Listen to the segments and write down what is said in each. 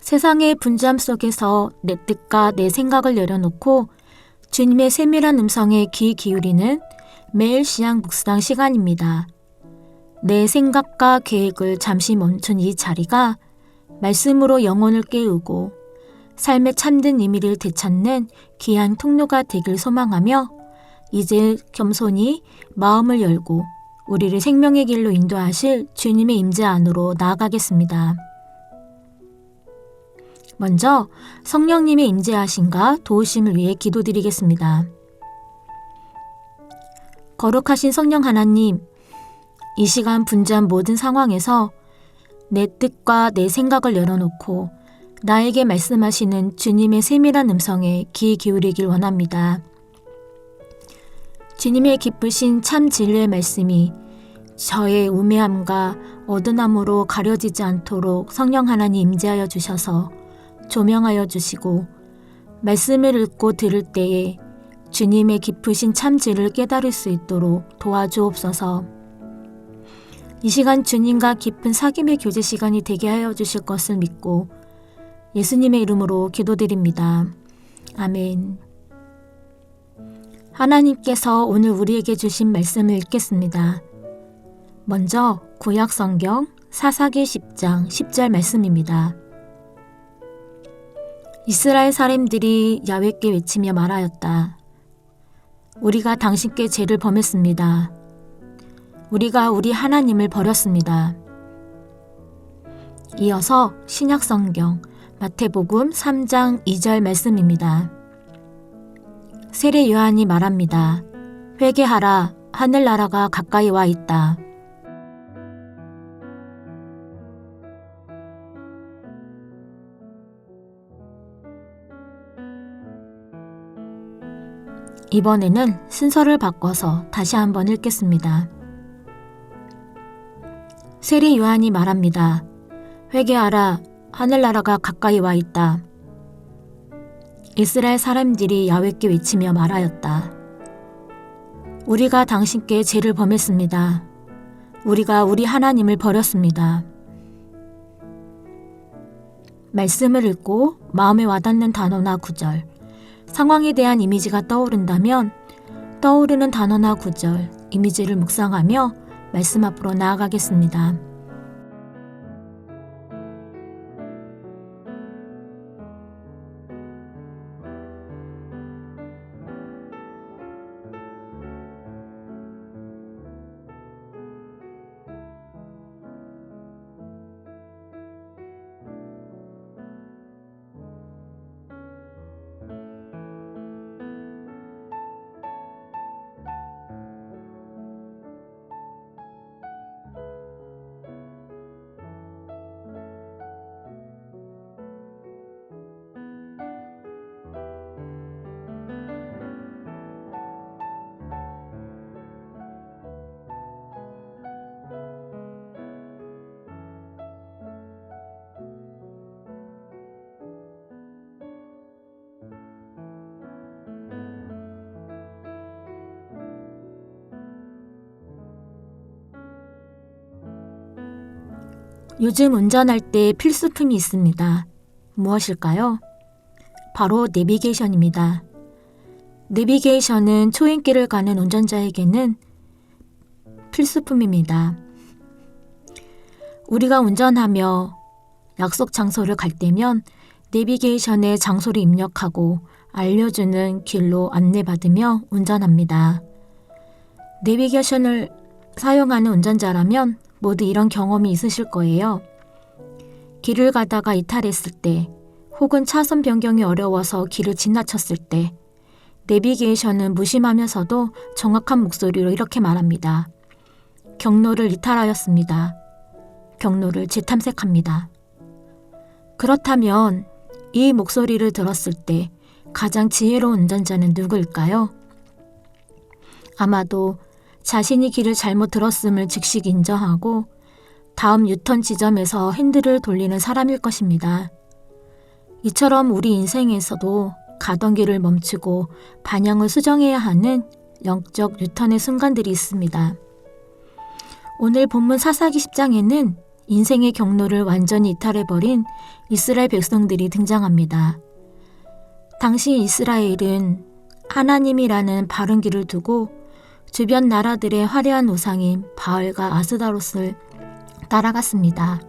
세상의 분주함 속에서 내 뜻과 내 생각을 내려놓고 주님의 세밀한 음성에 귀 기울이는 매일 시향 묵상 시간입니다. 내 생각과 계획을 잠시 멈춘 이 자리가 말씀으로 영혼을 깨우고 삶의 참된 의미를 되찾는 귀한 통로가 되길 소망하며 이제 겸손히 마음을 열고 우리를 생명의 길로 인도하실 주님의 임재 안으로 나아가겠습니다. 먼저 성령님의 임재하심과 도우심을 위해 기도드리겠습니다. 거룩하신 성령 하나님, 이 시간 분주한 모든 상황에서 내 뜻과 내 생각을 열어놓고 나에게 말씀하시는 주님의 세밀한 음성에 귀 기울이길 원합니다. 주님의 기쁘신 참 진리의 말씀이 저의 우매함과 어두움으로 가려지지 않도록 성령 하나님 임재하여 주셔서 조명하여 주시고 말씀을 읽고 들을 때에 주님의 기쁘신 참 진리를 깨달을 수 있도록 도와주옵소서. 이 시간 주님과 깊은 사귐의 교제 시간이 되게 하여 주실 것을 믿고 예수님의 이름으로 기도드립니다. 아멘. 하나님께서 오늘 우리에게 주신 말씀을 읽겠습니다. 먼저 구약성경 사사기 10장 10절 말씀입니다. 이스라엘 사람들이 야훼께 외치며 말하였다. 우리가 당신께 죄를 범했습니다. 우리가 우리 하나님을 버렸습니다. 이어서 신약성경 마태복음 3장 2절 말씀입니다. 세례 요한이 말합니다. 회개하라, 하늘나라가 가까이 와 있다. 이번에는 순서를 바꿔서 다시 한번 읽겠습니다. 세례 요한이 말합니다. 회개하라, 하늘나라가 가까이 와 있다. 이스라엘 사람들이 야훼께 외치며 말하였다. 우리가 당신께 죄를 범했습니다. 우리가 우리 하나님을 버렸습니다. 말씀을 읽고 마음에 와닿는 단어나 구절, 상황에 대한 이미지가 떠오른다면 떠오르는 단어나 구절, 이미지를 묵상하며 말씀 앞으로 나아가겠습니다. 요즘 운전할 때 필수품이 있습니다. 무엇일까요? 바로 내비게이션입니다. 내비게이션은 초행길을 가는 운전자에게는 필수품입니다. 우리가 운전하며 약속 장소를 갈 때면 내비게이션에 장소를 입력하고 알려주는 길로 안내받으며 운전합니다. 내비게이션을 사용하는 운전자라면 모두 이런 경험이 있으실 거예요. 길을 가다가 이탈했을 때 혹은 차선 변경이 어려워서 길을 지나쳤을 때 내비게이션은 무심하면서도 정확한 목소리로 이렇게 말합니다. 경로를 이탈하였습니다. 경로를 재탐색합니다. 그렇다면 이 목소리를 들었을 때 가장 지혜로운 운전자는 누구일까요? 아마도 자신이 길을 잘못 들었음을 즉시 인정하고 다음 유턴 지점에서 핸들을 돌리는 사람일 것입니다. 이처럼 우리 인생에서도 가던 길을 멈추고 방향을 수정해야 하는 영적 유턴의 순간들이 있습니다. 오늘 본문 사사기 10장에는 인생의 경로를 완전히 이탈해버린 이스라엘 백성들이 등장합니다. 당시 이스라엘은 하나님이라는 바른 길을 두고 주변 나라들의 화려한 우상인 바알과 아스다롯을 따라갔습니다.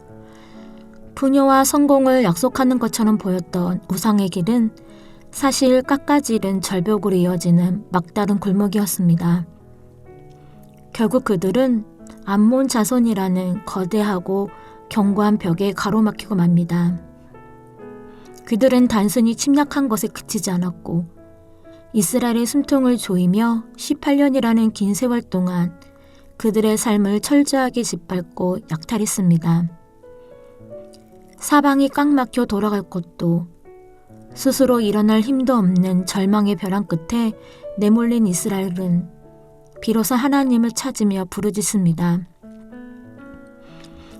부녀와 성공을 약속하는 것처럼 보였던 우상의 길은 사실 깎아지른 절벽으로 이어지는 막다른 골목이었습니다. 결국 그들은 암몬 자손이라는 거대하고 견고한 벽에 가로막히고 맙니다. 그들은 단순히 침략한 것에 그치지 않았고 이스라엘의 숨통을 조이며 18년이라는 긴 세월 동안 그들의 삶을 철저하게 짓밟고 약탈했습니다. 사방이 꽉 막혀 돌아갈 곳도 스스로 일어날 힘도 없는 절망의 벼랑 끝에 내몰린 이스라엘은 비로소 하나님을 찾으며 부르짖습니다.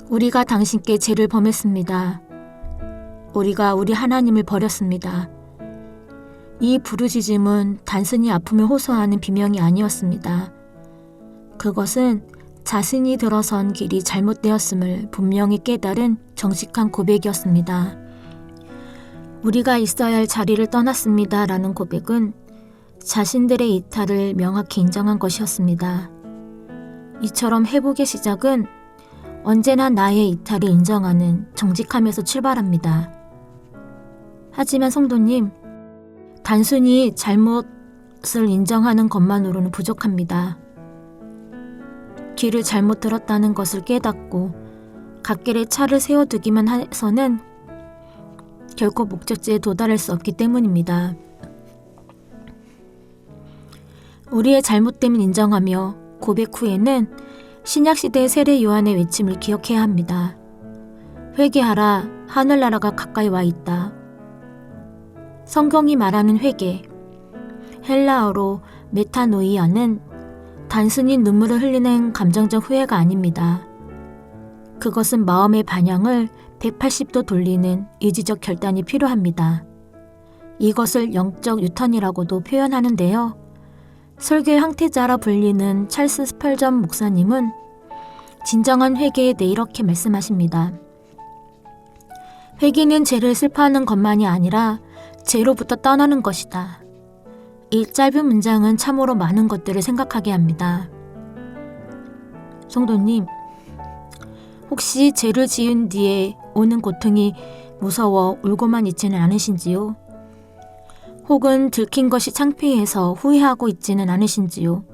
우리가 당신께 죄를 범했습니다. 우리가 우리 하나님을 버렸습니다. 이 부르짖음은 단순히 아픔을 호소하는 비명이 아니었습니다. 그것은 자신이 들어선 길이 잘못되었음을 분명히 깨달은 정직한 고백이었습니다. 우리가 있어야 할 자리를 떠났습니다. 라는 고백은 자신들의 이탈을 명확히 인정한 것이었습니다. 이처럼 회복의 시작은 언제나 나의 이탈을 인정하는 정직함에서 출발합니다. 하지만 성도님, 단순히 잘못을 인정하는 것만으로는 부족합니다. 길을 잘못 들었다는 것을 깨닫고 갓길에 차를 세워두기만 해서는 결코 목적지에 도달할 수 없기 때문입니다. 우리의 잘못됨을 인정하며 고백 후에는 신약시대의 세례 요한의 외침을 기억해야 합니다. 회개하라, 하늘나라가 가까이 와 있다. 성경이 말하는 회개, 헬라어로 메타노이아는 단순히 눈물을 흘리는 감정적 후회가 아닙니다. 그것은 마음의 방향을 180도 돌리는 의지적 결단이 필요합니다. 이것을 영적 유턴이라고도 표현하는데요. 설교의 황태자라 불리는 찰스 스펄전 목사님은 진정한 회개에 대해 이렇게 말씀하십니다. 회개는 죄를 슬퍼하는 것만이 아니라 죄로부터 떠나는 것이다. 이 짧은 문장은 참으로 많은 것들을 생각하게 합니다. 성도님, 혹시 죄를 지은 뒤에 오는 고통이 무서워 울고만 있지는 않으신지요? 혹은 들킨 것이 창피해서 후회하고 있지는 않으신지요?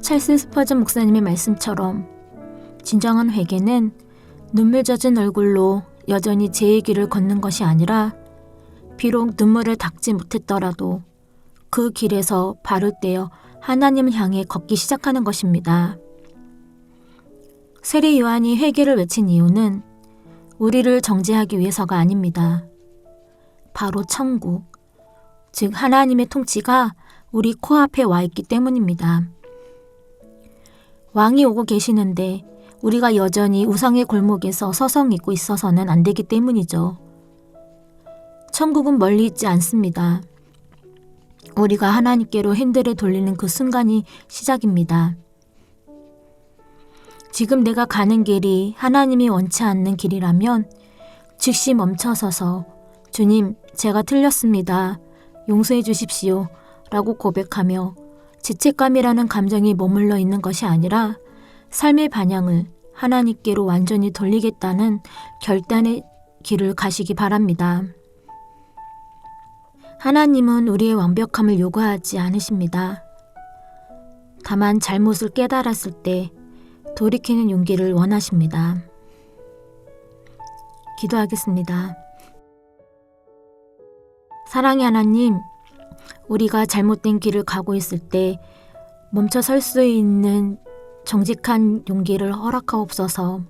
찰스 스퍼전 목사님의 말씀처럼 진정한 회개는 눈물 젖은 얼굴로 여전히 죄의 길을 걷는 것이 아니라 비록 눈물을 닦지 못했더라도 그 길에서 발을 떼어 하나님을 향해 걷기 시작하는 것입니다. 세례 요한이 회개를 외친 이유는 우리를 정죄하기 위해서가 아닙니다. 바로 천국, 즉 하나님의 통치가 우리 코앞에 와 있기 때문입니다. 왕이 오고 계시는데 우리가 여전히 우상의 골목에서 서성이고 있어서는 안 되기 때문이죠. 천국은 멀리 있지 않습니다. 우리가 하나님께로 핸들을 돌리는 그 순간이 시작입니다. 지금 내가 가는 길이 하나님이 원치 않는 길이라면 즉시 멈춰서서 주님, 제가 틀렸습니다. 용서해 주십시오. 라고 고백하며 죄책감이라는 감정이 머물러 있는 것이 아니라 삶의 방향을 하나님께로 완전히 돌리겠다는 결단의 길을 가시기 바랍니다. 하나님은 우리의 완벽함을 요구하지 않으십니다. 다만 잘못을 깨달았을 때 돌이키는 용기를 원하십니다. 기도하겠습니다. 사랑의 하나님, 우리가 잘못된 길을 가고 있을 때 멈춰 설 수 있는 정직한 용기를 허락하옵소서.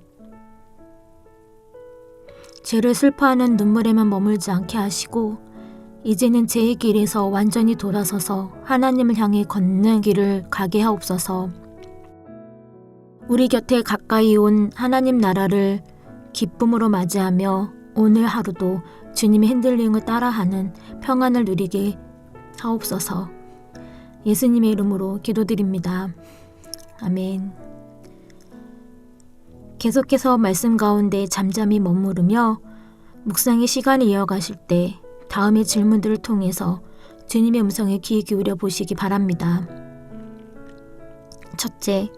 죄를 슬퍼하는 눈물에만 머물지 않게 하시고 이제는 죄의 길에서 완전히 돌아서서 하나님을 향해 걷는 길을 가게 하옵소서. 우리 곁에 가까이 온 하나님 나라를 기쁨으로 맞이하며 오늘 하루도 주님의 핸들링을 따라하는 평안을 누리게 하옵소서. 예수님의 이름으로 기도드립니다. 아멘. 계속해서 말씀 가운데 잠잠히 머무르며 묵상의 시간을 이어가실 때 다음의 질문들을 통해서 주님의 음성에 귀 기울여 보시기 바랍니다. 첫째,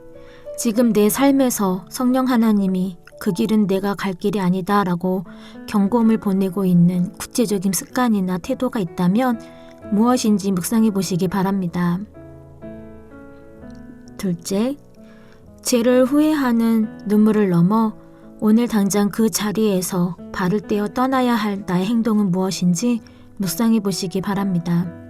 지금 내 삶에서 성령 하나님이 그 길은 내가 갈 길이 아니다 라고 경고음을 보내고 있는 구체적인 습관이나 태도가 있다면 무엇인지 묵상해 보시기 바랍니다. 둘째, 죄를 후회하는 눈물을 넘어 오늘 당장 그 자리에서 발을 떼어 떠나야 할 나의 행동은 무엇인지 묵상해 보시기 바랍니다.